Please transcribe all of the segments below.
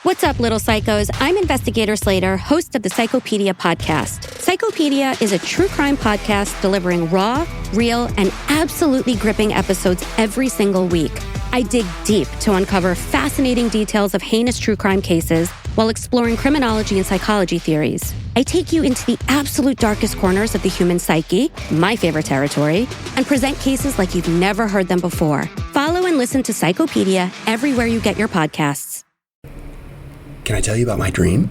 What's up, little psychos? I'm Investigator Slater, host of the Psychopedia podcast. Psychopedia is a true crime podcast delivering raw, real, and absolutely gripping episodes every single week. I dig deep to uncover fascinating details of heinous true crime cases while exploring criminology and psychology theories. I take you into the absolute darkest corners of the human psyche, my favorite territory, and present cases like you've never heard them before. Follow and listen to Psychopedia everywhere you get your podcasts. Can I tell you about my dream?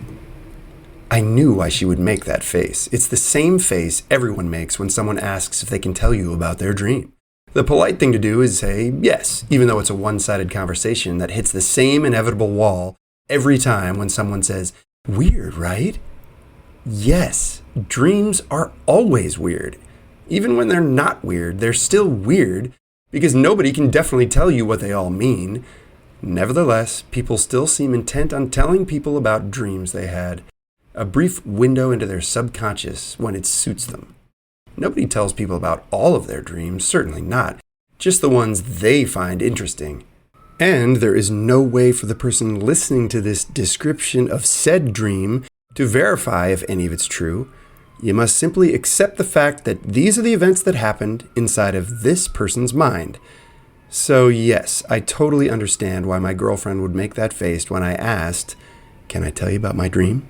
I knew why she would make that face. It's the same face everyone makes when someone asks if they can tell you about their dream. The polite thing to do is say yes, even though it's a one-sided conversation that hits the same inevitable wall every time when someone says, "Weird, right?" Yes, dreams are always weird. Even when they're not weird, they're still weird because nobody can definitely tell you what they all mean. Nevertheless, people still seem intent on telling people about dreams they had, a brief window into their subconscious when it suits them. Nobody tells people about all of their dreams, certainly not, just the ones they find interesting. And there is no way for the person listening to this description of said dream to verify if any of it's true. You must simply accept the fact that these are the events that happened inside of this person's mind. So yes, I totally understand why my girlfriend would make that face when I asked, "Can I tell you about my dream?"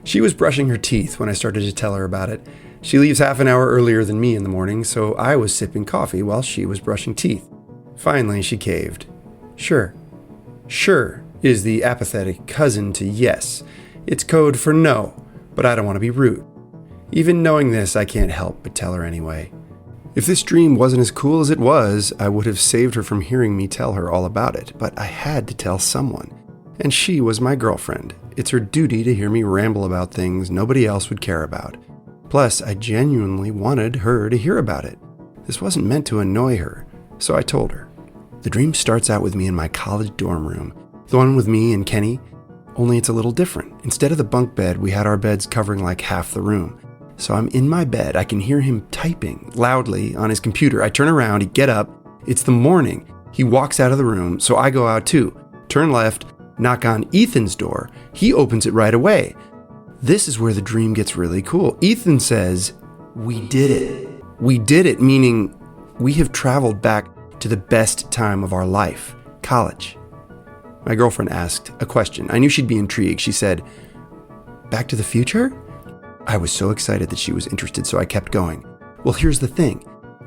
She was brushing her teeth when I started to tell her about it. She leaves half an hour earlier than me in the morning, so I was sipping coffee while she was brushing teeth. Finally, she caved. Sure. Sure is the apathetic cousin to yes. It's code for no, but I don't want to be rude. Even knowing this, I can't help but tell her anyway. If this dream wasn't as cool as it was, I would have saved her from hearing me tell her all about it, but I had to tell someone. And she was my girlfriend. It's her duty to hear me ramble about things nobody else would care about. Plus, I genuinely wanted her to hear about it. This wasn't meant to annoy her, so I told her. The dream starts out with me in my college dorm room, the one with me and Kenny, only it's a little different. Instead of the bunk bed, we had our beds covering like half the room. So I'm in my bed, I can hear him typing loudly on his computer. I turn around, he get up, it's the morning. He walks out of the room, so I go out too. Turn left, knock on Ethan's door. He opens it right away. This is where the dream gets really cool. Ethan says, "We did it." We did it, meaning we have traveled back to the best time of our life, college. My girlfriend asked a question. I knew she'd be intrigued. She said, "Back to the future?" I was so excited that she was interested, so I kept going. Well, here's the thing.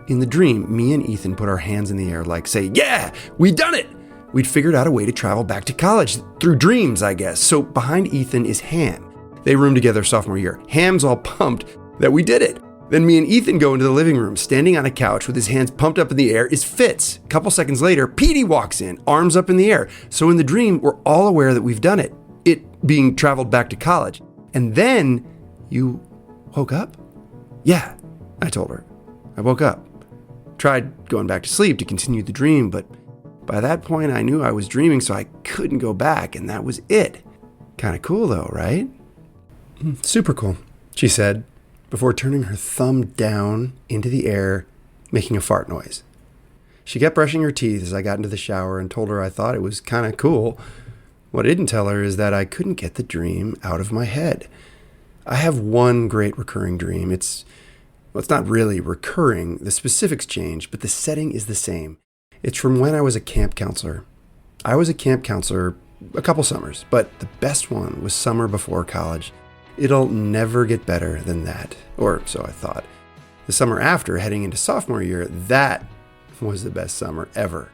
In the dream, me and Ethan put our hands in the air like, say, "Yeah, we done it!" We'd figured out a way to travel back to college, through dreams, I guess. So behind Ethan is Ham. They roomed together sophomore year. Ham's all pumped that we did it. Then me and Ethan go into the living room. Standing on a couch with his hands pumped up in the air is Fitz. A couple seconds later, Petey walks in, arms up in the air. So in the dream, we're all aware that we've done it. It being traveled back to college. And then... "You woke up?" "Yeah," I told her. I woke up. Tried going back to sleep to continue the dream, but by that point I knew I was dreaming, so I couldn't go back, and that was it. Kind of cool though, right? "Super cool," she said, before turning her thumb down into the air, making a fart noise. She kept brushing her teeth as I got into the shower and told her I thought it was kind of cool. What I didn't tell her is that I couldn't get the dream out of my head. I have one great recurring dream. It's not really recurring. The specifics change, but the setting is the same. It's from when I was a camp counselor. I was a camp counselor a couple summers, but the best one was summer before college. It'll never get better than that, or so I thought. The summer after, heading into sophomore year, that was the best summer ever.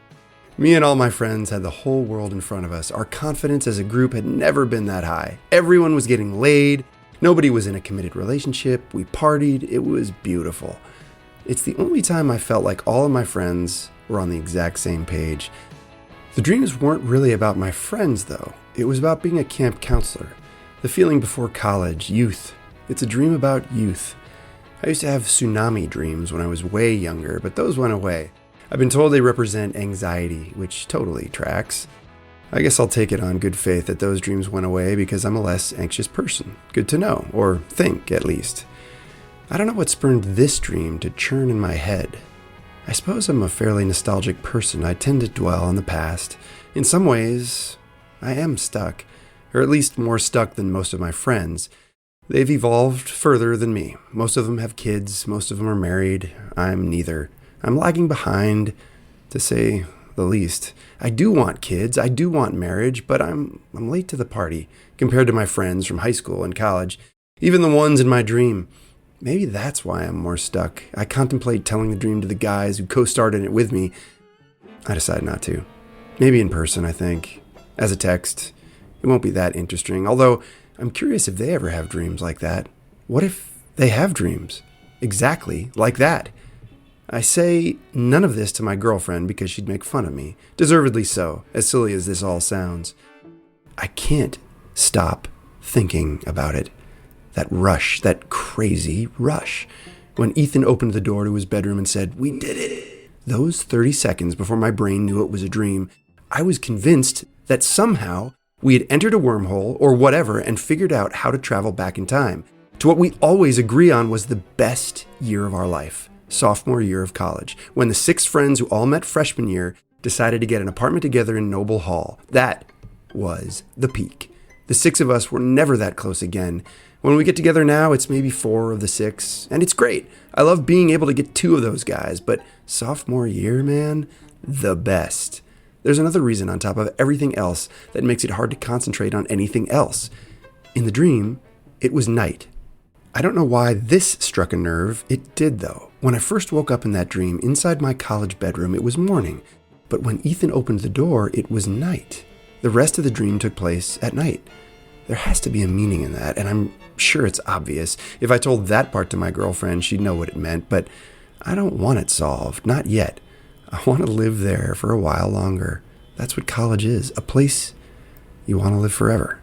Me and all my friends had the whole world in front of us. Our confidence as a group had never been that high. Everyone was getting laid. Nobody was in a committed relationship. We partied. It was beautiful. It's the only time I felt like all of my friends were on the exact same page. The dreams weren't really about my friends, though. It was about being a camp counselor. The feeling before college, youth. It's a dream about youth. I used to have tsunami dreams when I was way younger, but those went away. I've been told they represent anxiety, which totally tracks. I guess I'll take it on good faith that those dreams went away because I'm a less anxious person. Good to know, or think at least. I don't know what spurned this dream to churn in my head. I suppose I'm a fairly nostalgic person. I tend to dwell on the past. In some ways, I am stuck, or at least more stuck than most of my friends. They've evolved further than me. Most of them have kids, most of them are married. I'm neither. I'm lagging behind, to say the least. I do want kids, I do want marriage, but I'm late to the party compared to my friends from high school and college, even the ones in my dream. Maybe that's why I'm more stuck. I contemplate telling the dream to the guys who co-starred in it with me. I decide not to. Maybe in person, I think. As a text. It won't be that interesting, although I'm curious if they ever have dreams like that. What if they have dreams exactly like that? I say none of this to my girlfriend because she'd make fun of me. Deservedly so, as silly as this all sounds. I can't stop thinking about it. That rush, that crazy rush. When Ethan opened the door to his bedroom and said, "We did it." Those 30 seconds before my brain knew it was a dream, I was convinced that somehow we had entered a wormhole or whatever and figured out how to travel back in time to what we always agree on was the best year of our life, sophomore year of college, when the 6 friends who all met freshman year decided to get an apartment together in Noble Hall. That was the peak. The 6 of us were never that close again. When we get together now, it's maybe 4 of the 6, and it's great. I love being able to get 2 of those guys, but sophomore year, man, the best. There's another reason on top of everything else that makes it hard to concentrate on anything else. In the dream, it was night. I don't know why this struck a nerve. It did, though. When I first woke up in that dream, inside my college bedroom, it was morning. But when Ethan opened the door, it was night. The rest of the dream took place at night. There has to be a meaning in that, and I'm sure it's obvious. If I told that part to my girlfriend, she'd know what it meant, but I don't want it solved. Not yet. I want to live there for a while longer. That's what college is, a place you want to live forever.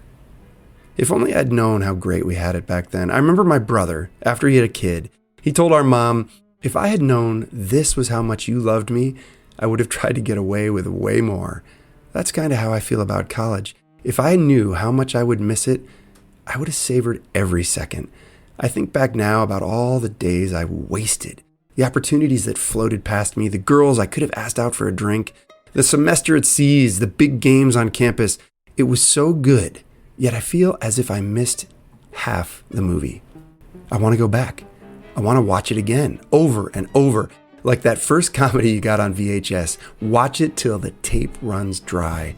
If only I'd known how great we had it back then. I remember my brother, after he had a kid, he told our mom, "If I had known this was how much you loved me, I would have tried to get away with way more." That's kind of how I feel about college. If I knew how much I would miss it, I would have savored every second. I think back now about all the days I wasted. The opportunities that floated past me, the girls I could have asked out for a drink, the semester at C's, the big games on campus. It was so good, yet I feel as if I missed half the movie. I want to go back. I want to watch it again, over and over, like that first comedy you got on VHS. Watch it till the tape runs dry.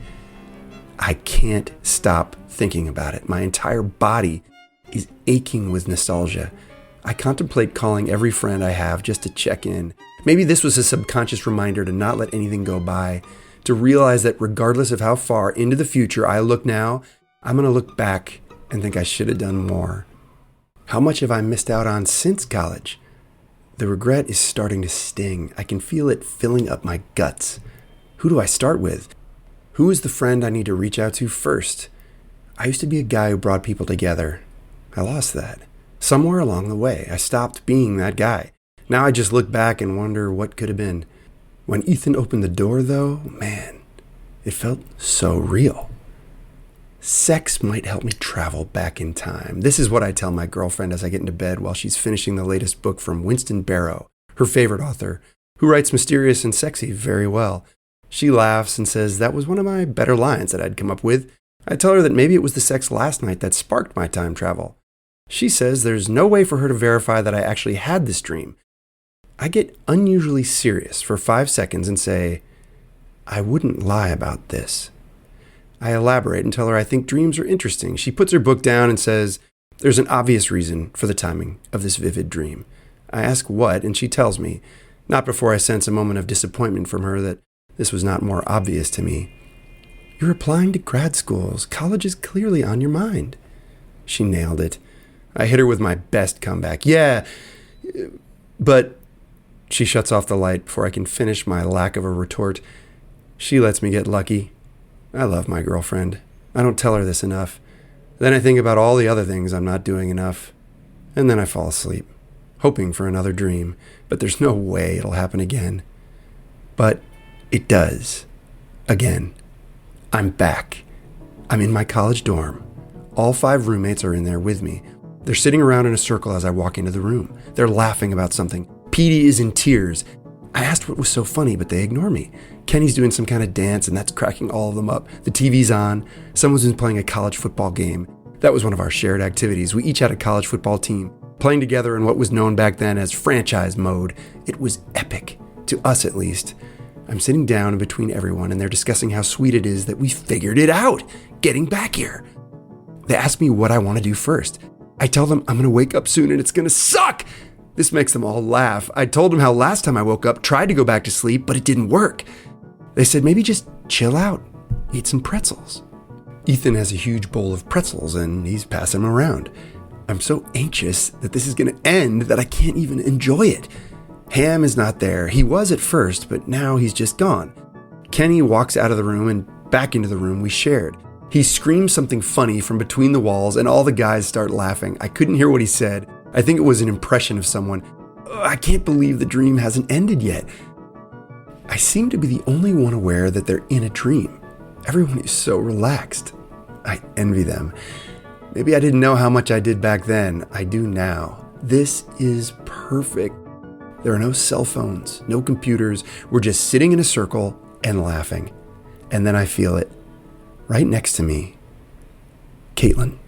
I can't stop thinking about it. My entire body is aching with nostalgia. I contemplate calling every friend I have just to check in. Maybe this was a subconscious reminder to not let anything go by, to realize that regardless of how far into the future I look now, I'm going to look back and think I should have done more. How much have I missed out on since college? The regret is starting to sting. I can feel it filling up my guts. Who do I start with? Who is the friend I need to reach out to first? I used to be a guy who brought people together. I lost that. Somewhere along the way, I stopped being that guy. Now I just look back and wonder what could have been. When Ethan opened the door, though, man, it felt so real. Sex might help me travel back in time. This is what I tell my girlfriend as I get into bed while she's finishing the latest book from Winston Barrow, her favorite author, who writes mysterious and sexy very well. She laughs and says that was one of my better lines that I'd come up with. I tell her that maybe it was the sex last night that sparked my time travel. She says there's no way for her to verify that I actually had this dream. I get unusually serious for 5 seconds and say, I wouldn't lie about this. I elaborate and tell her I think dreams are interesting. She puts her book down and says, there's an obvious reason for the timing of this vivid dream. I ask what, and she tells me, not before I sense a moment of disappointment from her that this was not more obvious to me. You're applying to grad schools. College is clearly on your mind. She nailed it. I hit her with my best comeback. Yeah, but she shuts off the light before I can finish my lack of a retort. She lets me get lucky. I love my girlfriend. I don't tell her this enough. Then I think about all the other things I'm not doing enough. And then I fall asleep, hoping for another dream. But there's no way it'll happen again. But it does. Again. I'm back. I'm in my college dorm. All 5 roommates are in there with me. They're sitting around in a circle as I walk into the room. They're laughing about something. Petey is in tears. I asked what was so funny, but they ignore me. Kenny's doing some kind of dance, and that's cracking all of them up. The TV's on. Someone's been playing a college football game. That was one of our shared activities. We each had a college football team, playing together in what was known back then as franchise mode. It was epic, to us at least. I'm sitting down in between everyone, and they're discussing how sweet it is that we figured it out, getting back here. They ask me what I want to do first. I tell them I'm going to wake up soon and it's going to suck. This makes them all laugh. I told them how last time I woke up, tried to go back to sleep, but it didn't work. They said maybe just chill out, eat some pretzels. Ethan has a huge bowl of pretzels and he's passing them around. I'm so anxious that this is going to end that I can't even enjoy it. Ham is not there. He was at first, but now he's just gone. Kenny walks out of the room and back into the room we shared. He screams something funny from between the walls and all the guys start laughing. I couldn't hear what he said. I think it was an impression of someone. I can't believe the dream hasn't ended yet. I seem to be the only one aware that they're in a dream. Everyone is so relaxed. I envy them. Maybe I didn't know how much I did back then. I do now. This is perfect. There are no cell phones, no computers. We're just sitting in a circle and laughing. And then I feel it. Right next to me, Caitlin.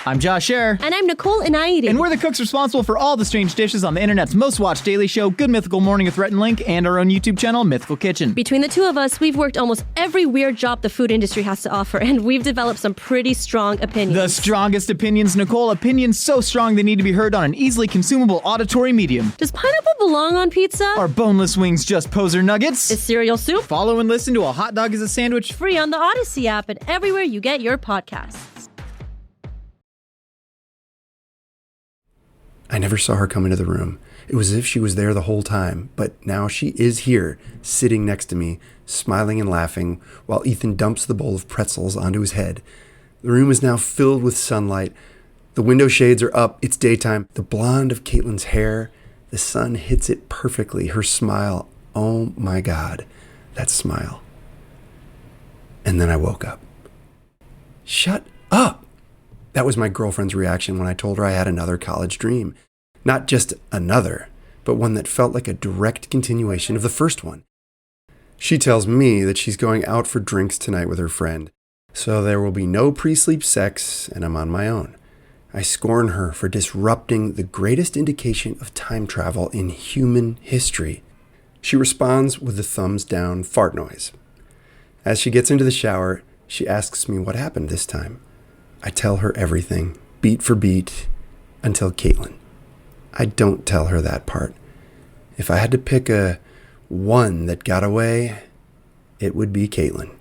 I'm Josh Scherer. And I'm Nicole Inaidi. And we're the cooks responsible for all the strange dishes on the internet's most watched daily show, Good Mythical Morning with Rhett and Link, and our own YouTube channel, Mythical Kitchen. Between the two of us, we've worked almost every weird job the food industry has to offer, and we've developed some pretty strong opinions. The strongest opinions, Nicole. Opinions so strong they need to be heard on an easily consumable auditory medium. Does pineapple belong on pizza? Are boneless wings just poser nuggets? Is cereal soup? Follow and listen to A Hot Dog is a Sandwich. Free on the Odyssey app and everywhere you get your podcasts. I never saw her come into the room. It was as if she was there the whole time, but now she is here, sitting next to me, smiling and laughing, while Ethan dumps the bowl of pretzels onto his head. The room is now filled with sunlight. The window shades are up. It's daytime. The blonde of Caitlin's hair, the sun hits it perfectly. Her smile, oh my God, that smile. And then I woke up. Shut up! That was my girlfriend's reaction when I told her I had another college dream. Not just another, but one that felt like a direct continuation of the first one. She tells me that she's going out for drinks tonight with her friend, so there will be no pre-sleep sex and I'm on my own. I scorn her for disrupting the greatest indication of time travel in human history. She responds with the thumbs down fart noise. As she gets into the shower, she asks me what happened this time. I tell her everything, beat for beat, until Caitlin. I don't tell her that part. If I had to pick a one that got away, it would be Caitlin.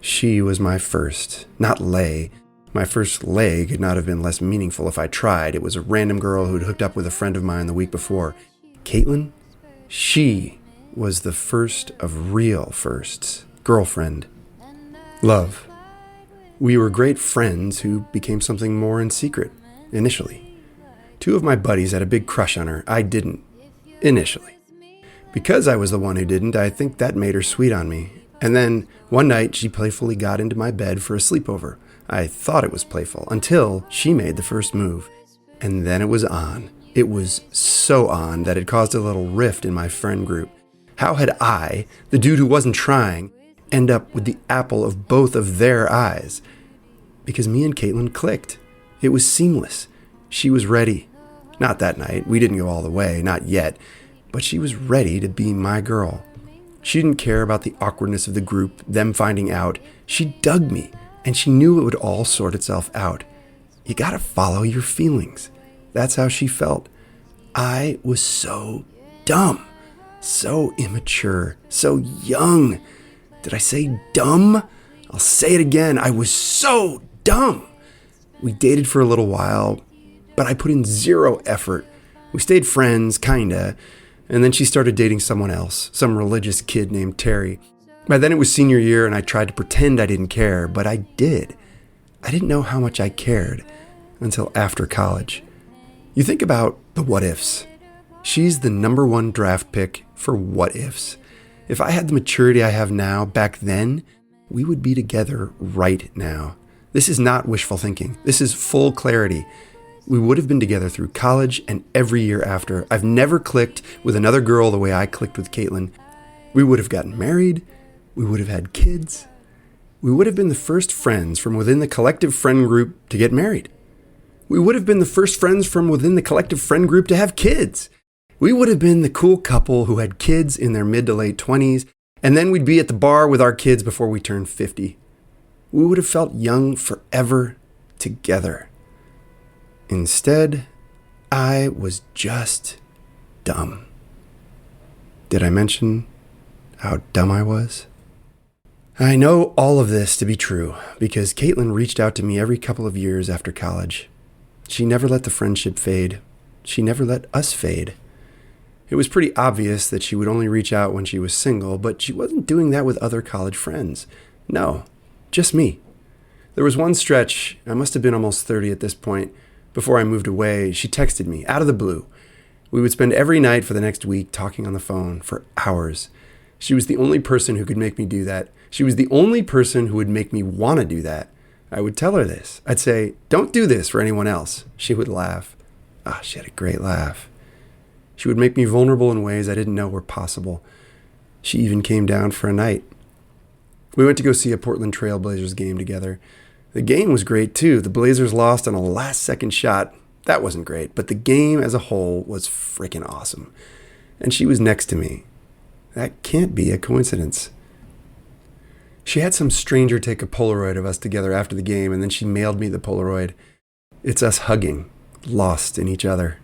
She was my first, not lay. My first lay could not have been less meaningful if I tried. It was a random girl who'd hooked up with a friend of mine the week before. Caitlin, she was the first of real firsts. Girlfriend. Love. We were great friends who became something more in secret, initially. Two of my buddies had a big crush on her. I didn't, initially. Because I was the one who didn't, I think that made her sweet on me. And then, one night, she playfully got into my bed for a sleepover. I thought it was playful, until she made the first move. And then it was on. It was so on that it caused a little rift in my friend group. How had I, the dude who wasn't trying, end up with the apple of both of their eyes? Because me and Caitlin clicked. It was seamless. She was ready. Not that night. We didn't go all the way, not yet. But she was ready to be my girl. She didn't care about the awkwardness of the group, them finding out. She dug me, and she knew it would all sort itself out. You gotta follow your feelings. That's how she felt. I was so dumb, so immature, so young. Did I say dumb? I'll say it again. I was so dumb. We dated for a little while, but I put in zero effort. We stayed friends, kinda, and then she started dating someone else, some religious kid named Terry. By then it was senior year and I tried to pretend I didn't care, but I did. I didn't know how much I cared until after college. You think about the what ifs. She's the number one draft pick for what ifs. If I had the maturity I have now back then, we would be together right now. This is not wishful thinking. This is full clarity. We would have been together through college and every year after. I've never clicked with another girl the way I clicked with Caitlin. We would have gotten married. We would have had kids. We would have been the first friends from within the collective friend group to get married. We would have been the first friends from within the collective friend group to have kids. We would have been the cool couple who had kids in their mid to late 20s, and then we'd be at the bar with our kids before we turned 50. We would have felt young forever together. Instead, I was just dumb. Did I mention how dumb I was? I know all of this to be true because Caitlin reached out to me every couple of years after college. She never let the friendship fade. She never let us fade. It was pretty obvious that she would only reach out when she was single, but she wasn't doing that with other college friends. No, just me. There was one stretch, I must have been almost 30 at this point, before I moved away, she texted me out of the blue. We would spend every night for the next week talking on the phone for hours. She was the only person who could make me do that. She was the only person who would make me want to do that. I would tell her this. I'd say, "Don't do this for anyone else." She would laugh. She had a great laugh. She would make me vulnerable in ways I didn't know were possible. She even came down for a night. We went to go see a Portland Trail Blazers game together. The game was great too. The Blazers lost on a last-second shot. That wasn't great, but the game as a whole was freaking awesome. And she was next to me. That can't be a coincidence. She had some stranger take a Polaroid of us together after the game, and then she mailed me the Polaroid. It's us hugging, lost in each other.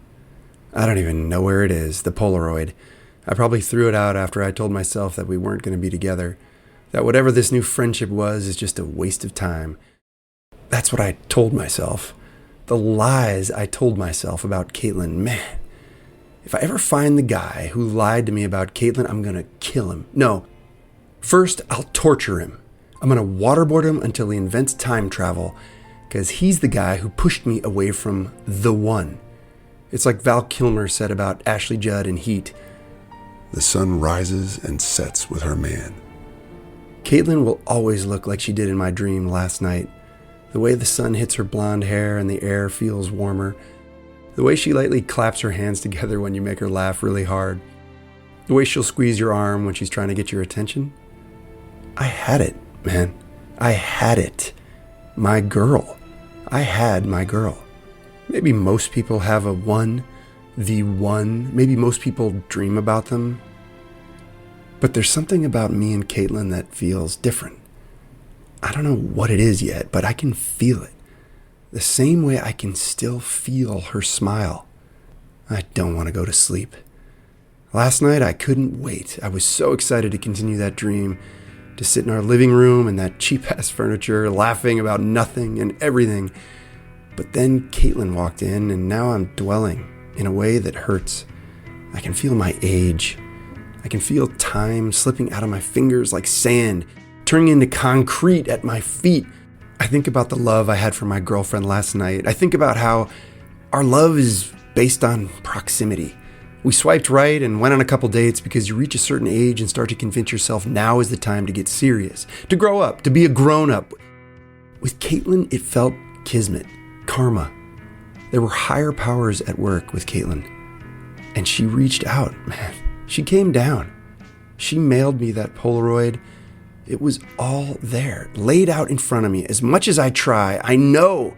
I don't even know where it is, the Polaroid. I probably threw it out after I told myself that we weren't going to be together, that whatever this new friendship was is just a waste of time. That's what I told myself. The lies I told myself about Caitlin, man. If I ever find the guy who lied to me about Caitlin, I'm going to kill him. No. First, I'll torture him. I'm going to waterboard him until he invents time travel, because he's the guy who pushed me away from the one. It's like Val Kilmer said about Ashley Judd in Heat. The sun rises and sets with her man. Caitlin will always look like she did in my dream last night. The way the sun hits her blonde hair and the air feels warmer. The way she lightly claps her hands together when you make her laugh really hard. The way she'll squeeze your arm when she's trying to get your attention. I had it, man. I had it. My girl. I had my girl. Maybe most people have the one. Maybe most people dream about them. But there's something about me and Caitlin that feels different. I don't know what it is yet, but I can feel it. The same way I can still feel her smile. I don't want to go to sleep. Last night, I couldn't wait. I was so excited to continue that dream, to sit in our living room and that cheap-ass furniture, laughing about nothing and everything. But then Caitlin walked in, and now I'm dwelling in a way that hurts. I can feel my age. I can feel time slipping out of my fingers like sand, turning into concrete at my feet. I think about the love I had for my girlfriend last night. I think about how our love is based on proximity. We swiped right and went on a couple dates because you reach a certain age and start to convince yourself now is the time to get serious, to grow up, to be a grown-up. With Caitlin, it felt kismet, karma. There were higher powers at work with Caitlin. And she reached out, man. She came down. She mailed me that Polaroid. It was all there, laid out in front of me. As much as I try, I know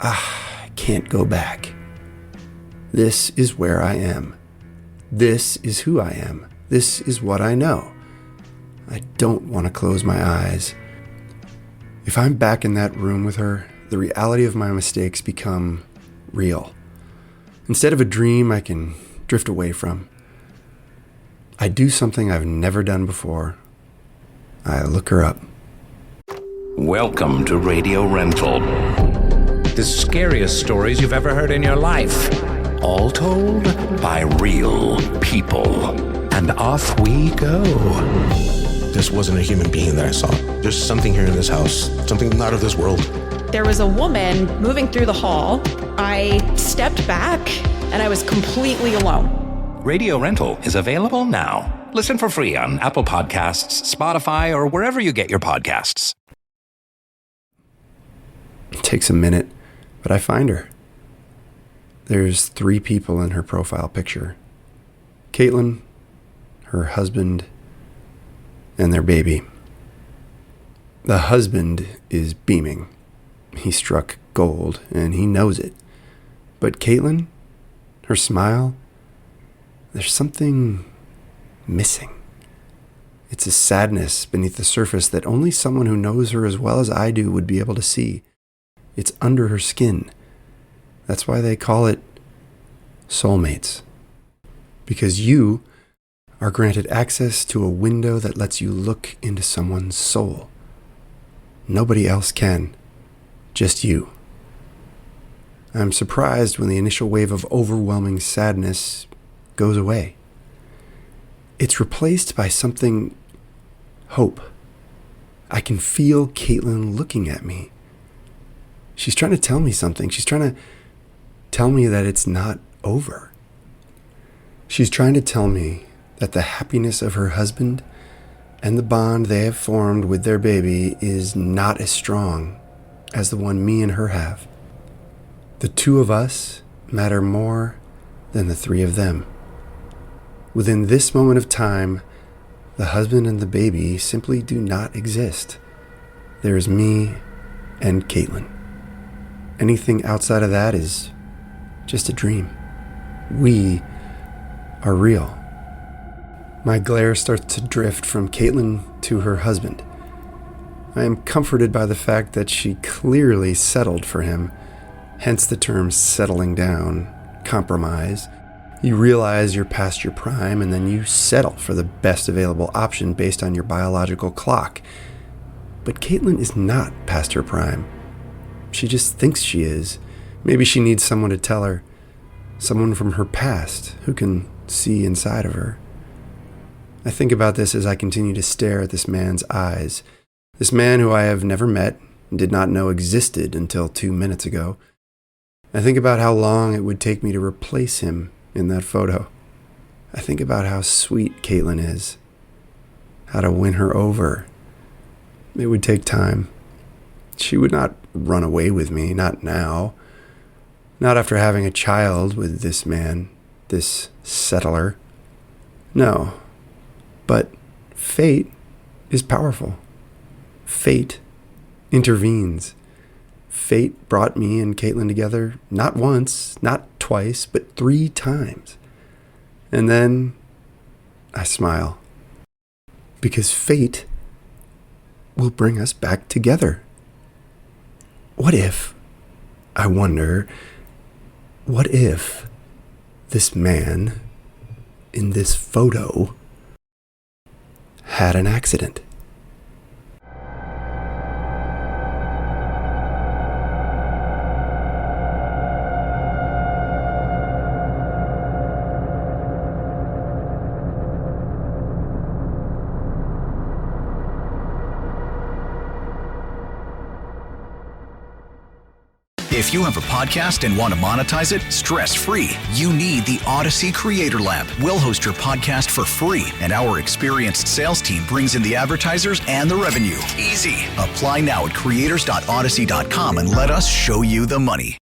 I can't go back. This is where I am. This is who I am. This is what I know. I don't want to close my eyes. If I'm back in that room with her, the reality of my mistakes become real. Instead of a dream I can drift away from, I do something I've never done before. I look her up. Welcome to Radio Rental. The scariest stories you've ever heard in your life. All told by real people. And off we go. This wasn't a human being that I saw. There's something here in this house, something not of this world. There was a woman moving through the hall. I stepped back and I was completely alone. Radio Rental is available now. Listen for free on Apple Podcasts, Spotify, or wherever you get your podcasts. It takes a minute, but I find her. There's 3 people in her profile picture. Caitlin, her husband, and their baby. The husband is beaming. He struck gold, and he knows it. But Caitlin, her smile, there's something missing. It's a sadness beneath the surface that only someone who knows her as well as I do would be able to see. It's under her skin. That's why they call it soulmates. Because you are granted access to a window that lets you look into someone's soul. Nobody else can. Just you. I'm surprised when the initial wave of overwhelming sadness goes away. It's replaced by something hope. I can feel Caitlin looking at me. She's trying to tell me something. She's trying to tell me that it's not over. She's trying to tell me that the happiness of her husband and the bond they have formed with their baby is not as strong as the one me and her have. The 2 of us matter more than the 3 of them. Within this moment of time, the husband and the baby simply do not exist. There is me and Caitlin. Anything outside of that is just a dream. We are real. My glare starts to drift from Caitlin to her husband. I am comforted by the fact that she clearly settled for him, hence the term settling down, compromise. You realize you're past your prime and then you settle for the best available option based on your biological clock. But Caitlin is not past her prime. She just thinks she is. Maybe she needs someone to tell her, someone from her past who can see inside of her. I think about this as I continue to stare at this man's eyes. This man who I have never met and did not know existed until 2 minutes ago. I think about how long it would take me to replace him in that photo. I think about how sweet Caitlin is, how to win her over. It would take time. She would not run away with me, not now. Not after having a child with this man, this settler. No. But fate is powerful. Fate intervenes. Fate brought me and Caitlin together not once, not twice, but 3 times. And then I smile. Because fate will bring us back together. What if, I wonder, what if this man in this photo had an accident? If you have a podcast and want to monetize it stress-free, you need the Odyssey Creator Lab. We'll host your podcast for free, and our experienced sales team brings in the advertisers and the revenue. Easy. Apply now at creators.odyssey.com and let us show you the money.